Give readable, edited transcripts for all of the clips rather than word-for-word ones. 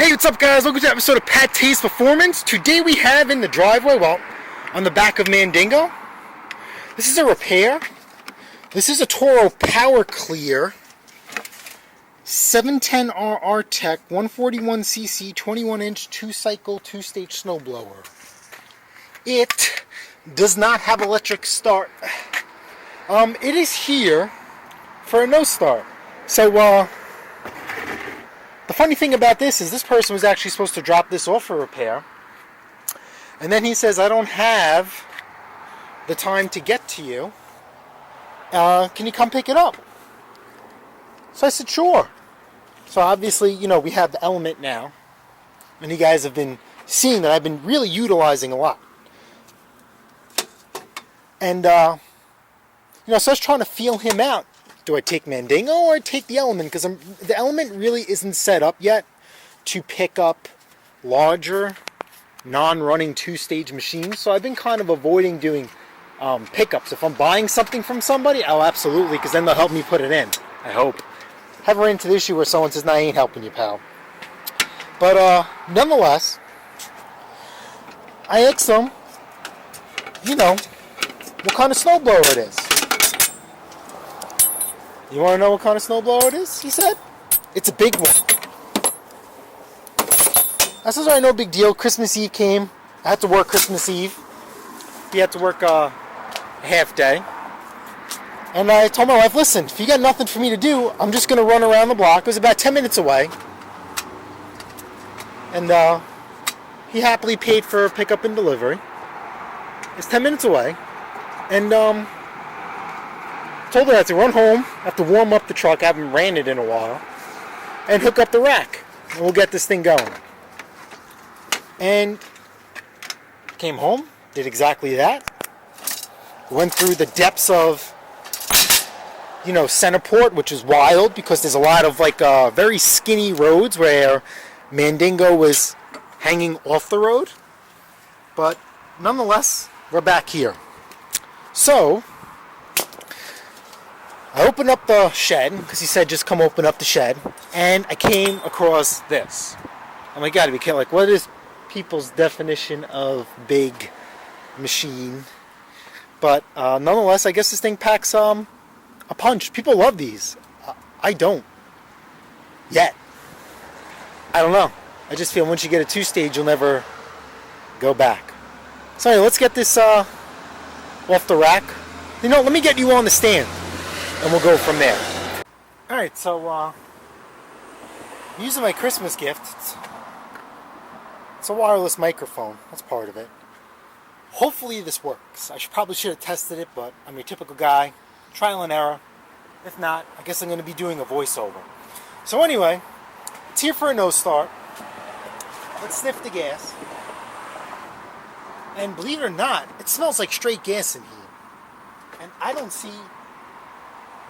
Hey, what's up guys? Welcome to an episode of PATTAY'S Performance. Today we have in the driveway, well, on the back of Mandingo, this is a repair. This is a Toro Power Clear 710RR Tech 141cc 21-inch 2-cycle 2-stage snowblower. It does not have electric start. It is here for a no start. So, the funny thing about this is this person was actually supposed to drop this off for repair. And then he says, I don't have the time to get to you. Can you come pick it up? So I said, sure. So obviously, you know, we have the Element now. And you guys have been seeing that I've been really utilizing a lot. And, so I was trying to feel him out. Do I take Mandingo or I take the Element? Because the Element really isn't set up yet to pick up larger, non-running 2-stage machines. So I've been kind of avoiding doing pickups. If I'm buying something from somebody, oh, absolutely, because then they'll help me put it in. I hope. Have run into the issue where someone says, "No, I ain't helping you, pal." But nonetheless, I asked them, you know, what kind of snowblower it is. You want to know what kind of snowblower it is? He said, it's a big one. I said, all right, no big deal. Christmas Eve came. I had to work Christmas Eve. He had to work a half day. And I told my wife, listen, if you got nothing for me to do, I'm just going to run around the block. It was about 10 minutes away. And he happily paid for pickup and delivery. It's 10 minutes away. And told her I had to run home, have to warm up the truck, I haven't ran it in a while, and hook up the rack, and we'll get this thing going. And came home, did exactly that. Went through the depths of, you know, Centerport, which is wild because there's a lot of like very skinny roads where Mandingo was hanging off the road. But nonetheless, we're back here. So I opened up the shed, because he said just come open up the shed, and I came across this. Oh my god, we can't, like, what is people's definition of big machine? But nonetheless, I guess this thing packs a punch. People love these. I don't. Yet. I don't know. I just feel once you get a 2-stage, you'll never go back. So anyway, let's get this off the rack. You know, let me get you on the stand. And we'll go from there. Alright, so I'm using my Christmas gift. It's a wireless microphone. That's part of it. Hopefully this works. Probably should have tested it, but I'm your typical guy. Trial and error. If not, I guess I'm going to be doing a voiceover. So anyway, it's here for a no start. Let's sniff the gas. And believe it or not, it smells like straight gas in here. And I don't see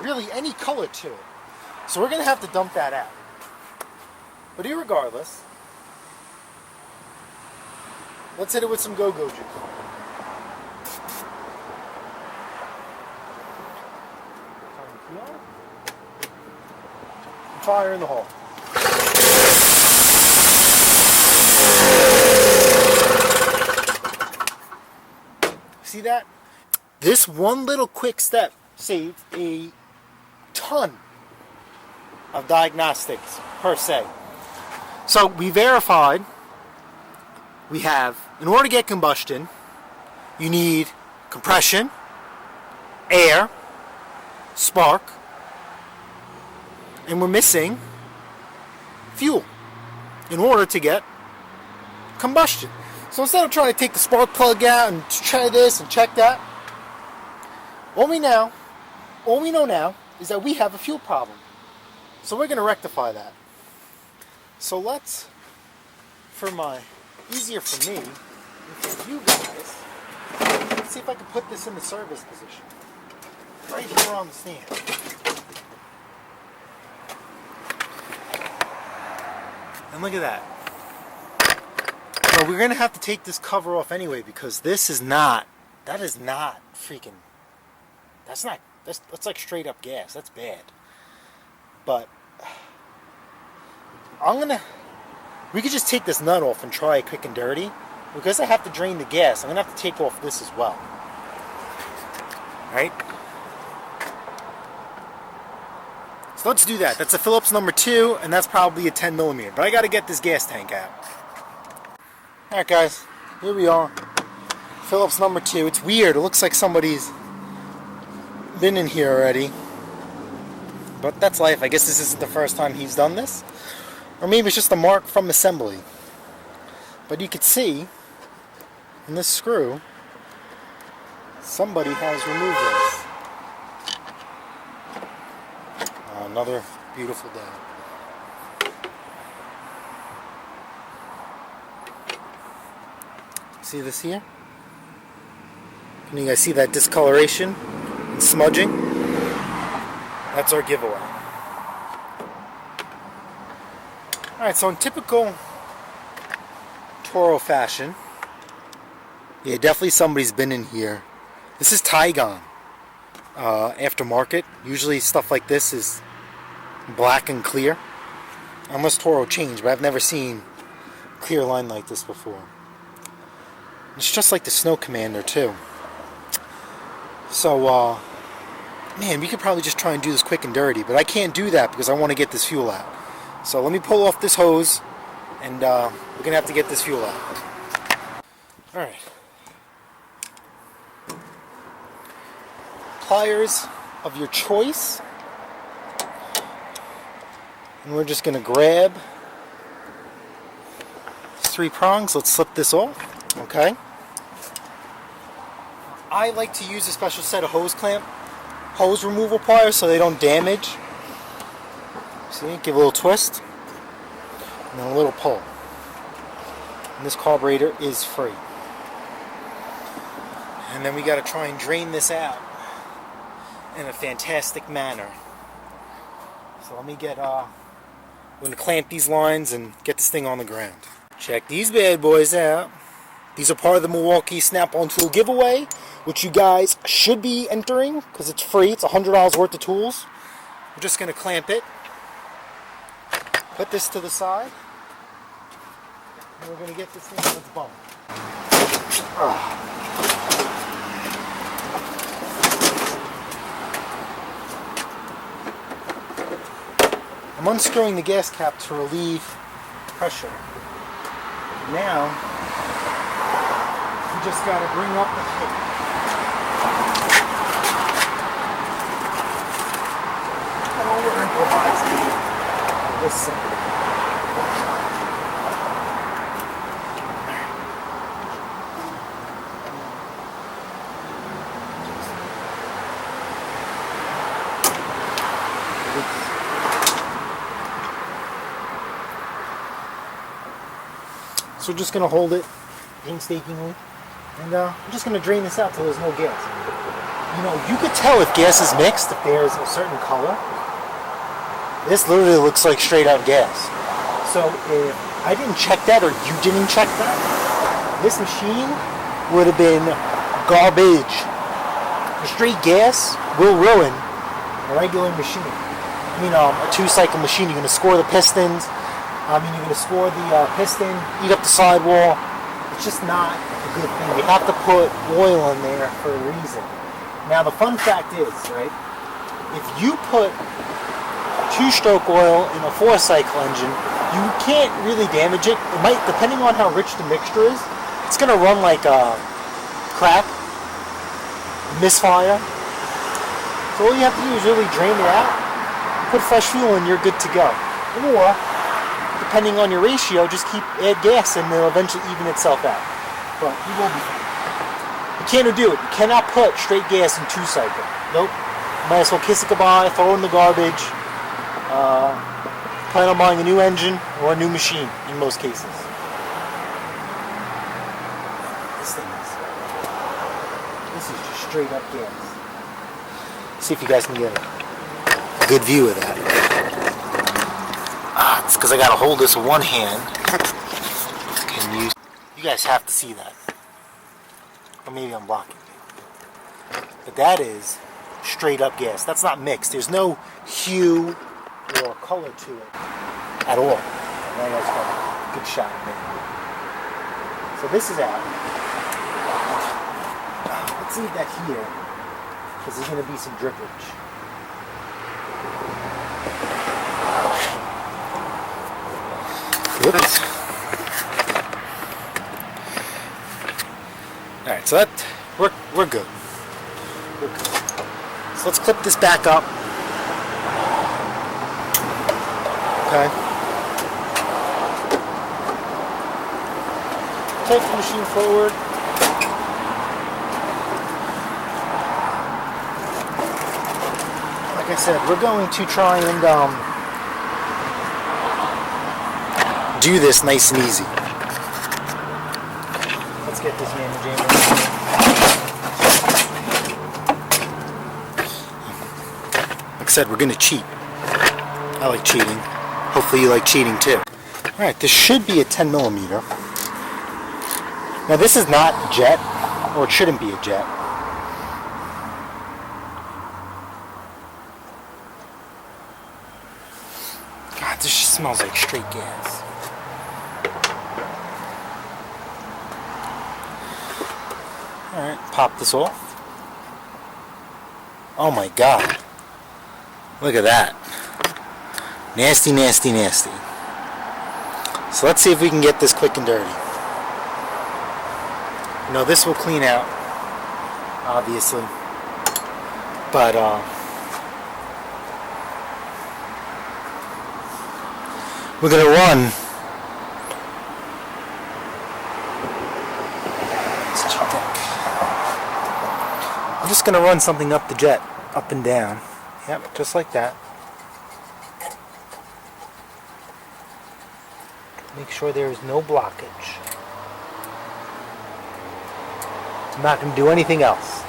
really any color to it. So we're going to have to dump that out. But irregardless, let's hit it with some go-go juice. Fire in the hole. See that? This one little quick step saved a ton of diagnostics per se. So we verified we have, in order to get combustion, you need compression, air, spark, and we're missing fuel in order to get combustion. So instead of trying to take the spark plug out and try this and check that, all we know now is that we have a fuel problem. So we're going to rectify that. So let's, easier for me, and for you guys, let's see if I can put this in the service position. Right here on the stand. And look at that. Well, we're going to have to take this cover off anyway because that is not freaking, that's like straight up gas. That's bad. But I'm going to We could just take this nut off and try it quick and dirty. Because I have to drain the gas, I'm going to have to take off this as well. Alright? So let's do that. That's a Phillips number 2, and that's probably a 10 millimeter. But I got to get this gas tank out. Alright guys, here we are. Phillips number 2. It's weird. It looks like somebody's been in here already. But that's life. I guess this isn't the first time he's done this. Or maybe it's just a mark from assembly. But you could see in this screw, somebody has removed this. Another beautiful day. See this here? Can you guys see that discoloration and smudging? That's our giveaway. Alright, so in typical Toro fashion, yeah, definitely somebody's been in here. This is Tygon aftermarket. Usually stuff like this is black and clear, unless Toro changed, but I've never seen clear line like this before. It's just like the Snow Commander too. So man, we could probably just try and do this quick and dirty, but I can't do that because I want to get this fuel out. So let me pull off this hose, and we're gonna have to get this fuel out. Alright. Pliers of your choice. And we're just going to grab these 3 prongs. Let's slip this off. Okay. I like to use a special set of hose removal pliers so they don't damage. See, give a little twist. And then a little pull. And this carburetor is free. And then we got to try and drain this out in a fantastic manner. So let me get, I'm going to clamp these lines and get this thing on the ground. Check these bad boys out. These are part of the Milwaukee Snap-on Tool giveaway, which you guys should be entering because it's free. It's $100 worth of tools. We're just going to clamp it. Put this to the side. And we're going to get this thing on its bum. I'm unscrewing the gas cap to relieve pressure. Now, we just got to bring up the hood. Oh, we're improvising. Listen. So we're just going to hold it painstakingly, and I'm just going to drain this out till there's no gas. You know, you could tell if gas is mixed if there's a certain color. This literally looks like straight up gas. So if I didn't check that or you didn't check that, this machine would have been garbage. The straight gas will ruin a regular machine. I mean, a 2-cycle machine, you're going to score the pistons. You're going to score the piston, eat up the sidewall. It's just not a good thing. You have to put oil in there for a reason. Now the fun fact is, right, if you put 2-stroke oil in a 4-cycle engine, you can't really damage it. It might, depending on how rich the mixture is, it's going to run like a crack, misfire. So all you have to do is really drain it out, put fresh fuel in, you're good to go. Or depending on your ratio, just add gas and it'll eventually even itself out. But you will be fine. You can't do it. You cannot put straight gas in 2-cycle. Nope. Might as well kiss it goodbye, throw it in the garbage. Plan on buying a new engine or a new machine in most cases. This is just straight up gas. See if you guys can get a good view of that. It's because I got to hold this with one hand. You guys have to see that. Or maybe I'm blocking it. But that is straight up gas. That's not mixed. There's no hue or color to it at all. Good shot, man. So this is out. Let's leave that here, because there's going to be some drippage. Whoops. Alright, so that we're good. We're good. So let's clip this back up. Okay. Take the machine forward. Like I said, we're going to try and do this nice and easy. Let's get this man jammer. Like I said, we're going to cheat. I like cheating. Hopefully you like cheating too. Alright, this should be a 10 millimeter. Now this is not jet, or it shouldn't be a jet. God, this just smells like straight gas. Alright, pop this off. Oh my God. Look at that. Nasty, nasty, nasty. So let's see if we can get this quick and dirty. You know, this will clean out, obviously. But, we're going to run. Let's check. I'm just going to run something up the jet, up and down. Yep, just like that. Make sure there is no blockage. I'm not going to do anything else.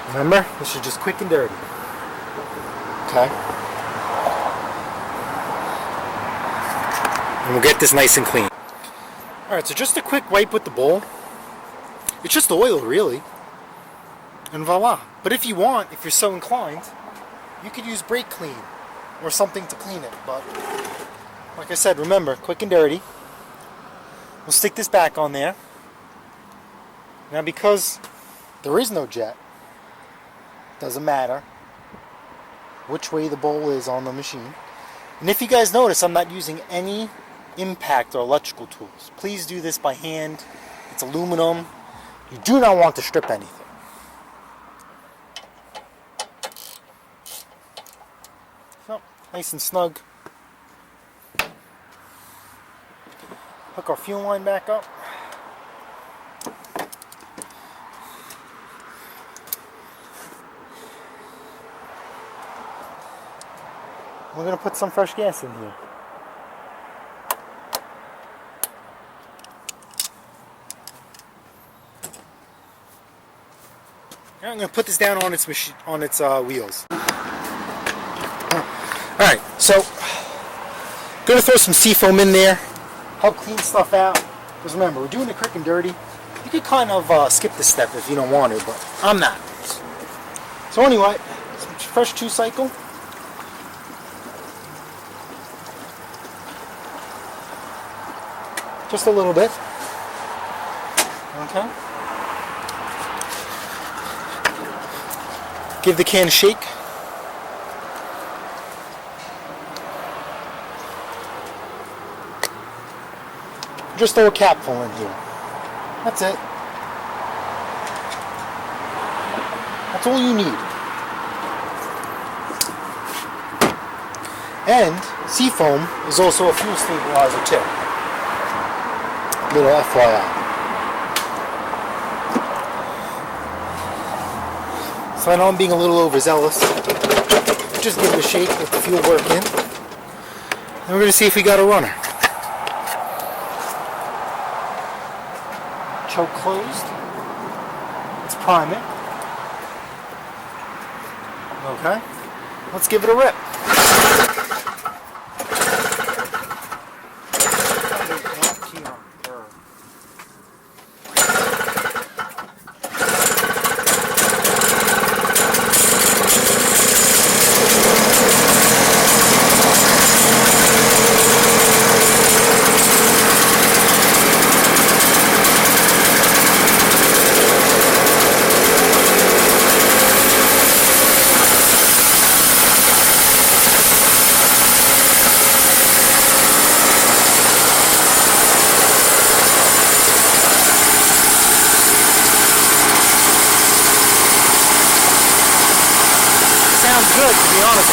Remember, this is just quick and dirty. Okay? And we'll get this nice and clean. Alright, so just a quick wipe with the bowl. It's just oil, really. And voila. But if you want, if you're so inclined, you could use brake clean or something to clean it. But like I said, remember, quick and dirty. We'll stick this back on there. Now because there is no jet, doesn't matter which way the bowl is on the machine. And if you guys notice, I'm not using any impact or electrical tools. Please do this by hand. It's aluminum. You do not want to strip anything. So, nice and snug. Hook our fuel line back up. We're going to put some fresh gas in here. I'm going to put this down on its wheels. Alright, so I'm going to throw some seafoam in there, help clean stuff out. Because remember, we're doing it quick and dirty. You could kind of skip this step if you don't want to, but I'm not. So anyway, some fresh 2-cycle. Just a little bit. Okay. Give the can a shake. Just throw a capful in here. That's it. That's all you need. And seafoam is also a fuel stabilizer too. Little FYI. So I know I'm being a little overzealous. Just give it a shake, let the fuel work in. And we're going to see if we got a runner. Choke closed. Let's prime it. Okay. Let's give it a rip.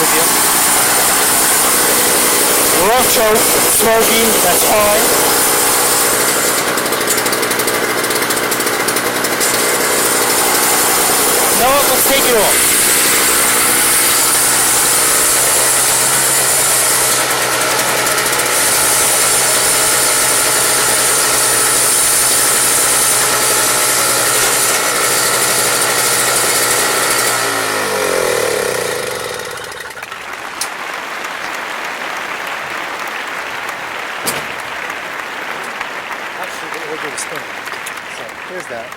with you. Rough choke, smoky, that's fine. Now let's take it off. So here's that.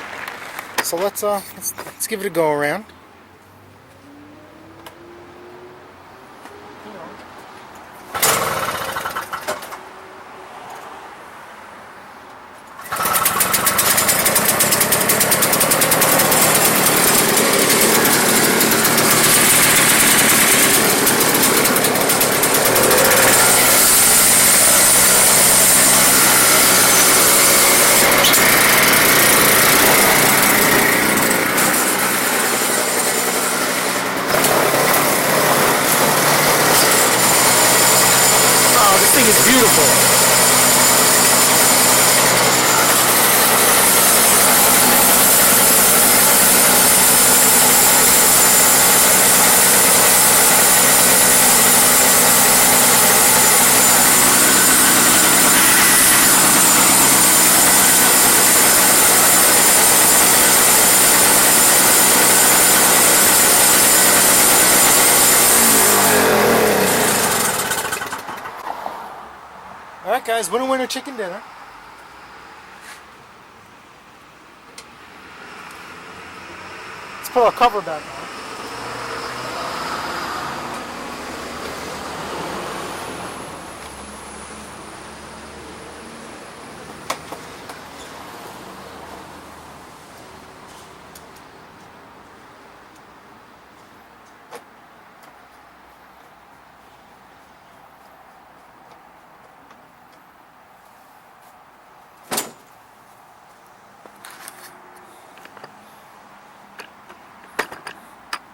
So let's give it a go around. This thing is beautiful. Alright guys, winner chicken dinner. Let's put our cover back on.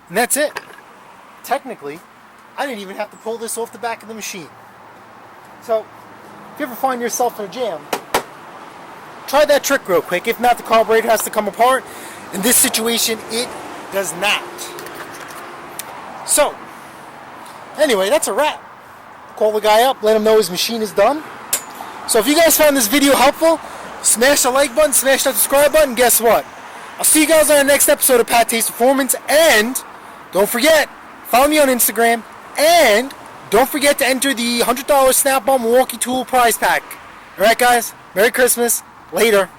And that's it. Technically, I didn't even have to pull this off the back of the machine. So, if you ever find yourself in a jam, try that trick real quick. If not, the carburetor has to come apart. In this situation, it does not. So, anyway, that's a wrap. Call the guy up, let him know his machine is done. So if you guys found this video helpful, smash the like button, smash that subscribe button. Guess what? I'll see you guys on the next episode of PATTAY'S Performance. And don't forget, follow me on Instagram. And don't forget to enter the $100 Snap-on Milwaukee Tool prize pack. Alright guys, Merry Christmas. Later.